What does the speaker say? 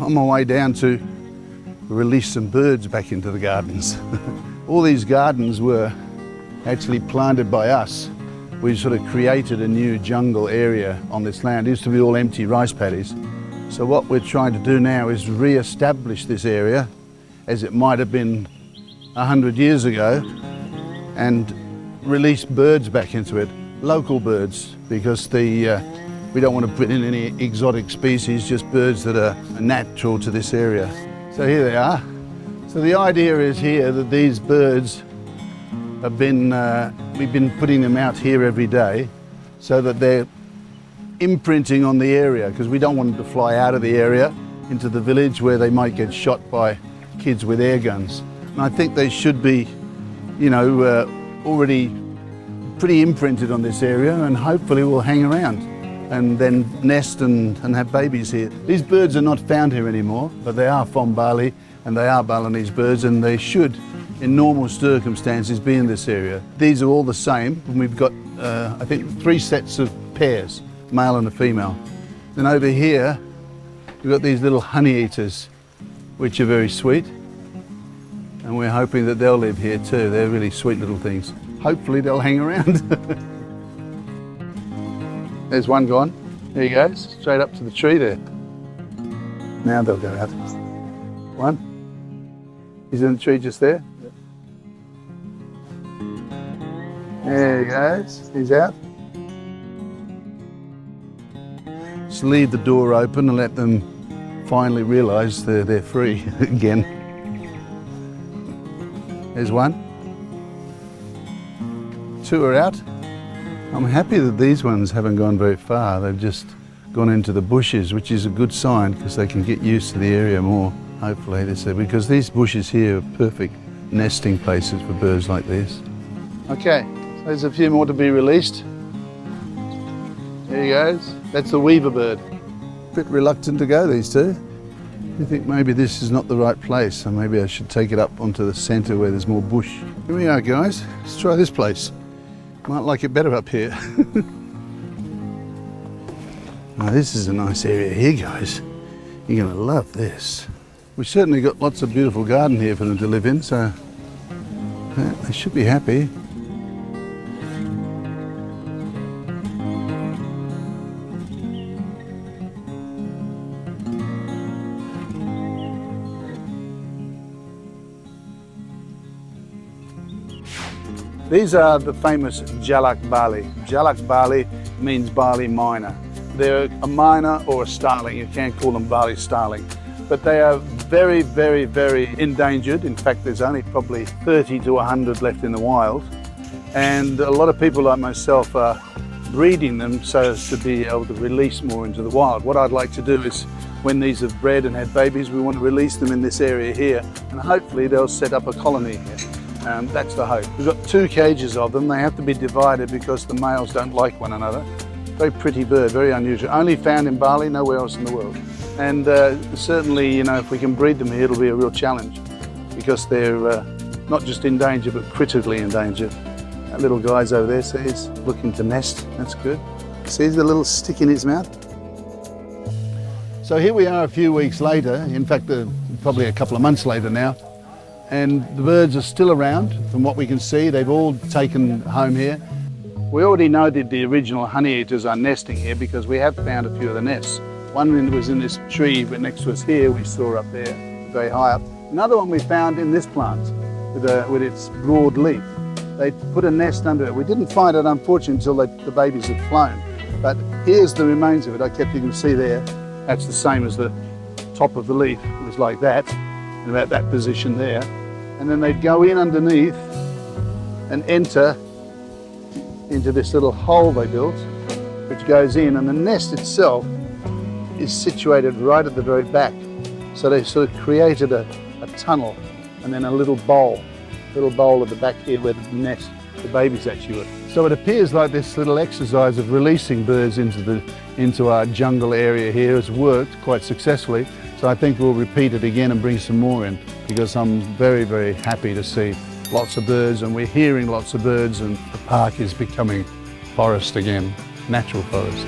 on my way down to release some birds back into the gardens. All these gardens were actually planted by us. We sort of created a new jungle area on this land. It used to be all empty rice paddies. So what we're trying to do now is re-establish this area as it might have been 100 years ago and release birds back into it, local birds, because we don't want to put in any exotic species, just birds that are natural to this area. So here they are. So the idea is here that these birds have been, we've been putting them out here every day so that they're imprinting on the area, because we don't want them to fly out of the area into the village where they might get shot by kids with air guns. And I think they should be, you know, already pretty imprinted on this area, and hopefully will hang around and then nest and have babies here. These birds are not found here anymore, but they are from Bali and they are Balinese birds, and they should, in normal circumstances, be in this area. These are all the same, and we've got, I think, 3 sets of pairs, male and a female. Then over here, we've got these little honey eaters, which are very sweet, and we're hoping that they'll live here too. They're really sweet little things. Hopefully they'll hang around. There's one gone. There he goes, straight up to the tree there. Now they'll go out. One. He's in the tree just there. There he goes, he's out. Just leave the door open and let them finally realise they're free again. There's one. 2 are out. I'm happy that these ones haven't gone very far. They've just gone into the bushes, which is a good sign because they can get used to the area more, hopefully, because these bushes here are perfect nesting places for birds like this. Okay, so there's a few more to be released. There he goes. That's the weaver bird. A bit reluctant to go, these two. I think maybe this is not the right place, so maybe I should take it up onto the centre where there's more bush. Here we are, guys. Let's try this place. Might like it better up here. Now, this is a nice area here, guys. You're going to love this. We've certainly got lots of beautiful garden here for them to live in, so they should be happy. These are the famous Jalak Bali. Jalak Bali means Bali miner. They're a miner or a starling. You can't call them Bali Starling. But they are very, very, very endangered. In fact, there's only probably 30 to 100 left in the wild. And a lot of people like myself are breeding them so as to be able to release more into the wild. What I'd like to do is, when these have bred and had babies, we want to release them in this area here, and hopefully they'll set up a colony here. That's the hope. We've got 2 cages of them. They have to be divided because the males don't like one another. Very pretty bird, very unusual. Only found in Bali, nowhere else in the world. And certainly, you know, if we can breed them here, it'll be a real challenge because they're not just endangered, but critically endangered. That little guy's over there, see, he's looking to nest. That's good. See the little stick in his mouth? So here we are a few weeks later, in fact, probably a couple of months later now, and the birds are still around. From what we can see, they've all taken home here. We already know that the original honey eaters are nesting here because we have found a few of the nests. One was in this tree but next to us here, we saw up there, very high up. Another one we found in this plant with its broad leaf. They put a nest under it. We didn't find it, unfortunately, until the babies had flown. But here's the remains of it. You can see there, that's the same as the top of the leaf. It was like that, in about that position there. And then they'd go in underneath and enter into this little hole they built, which goes in, and the nest itself is situated right at the very back. So they sort of created a tunnel and then a little bowl at the back here where the nest, the babies actually were. So it appears like this little exercise of releasing birds into our jungle area here has worked quite successfully. So I think we'll repeat it again and bring some more in, because I'm very, very happy to see lots of birds, and we're hearing lots of birds, and the park is becoming forest again, natural forest.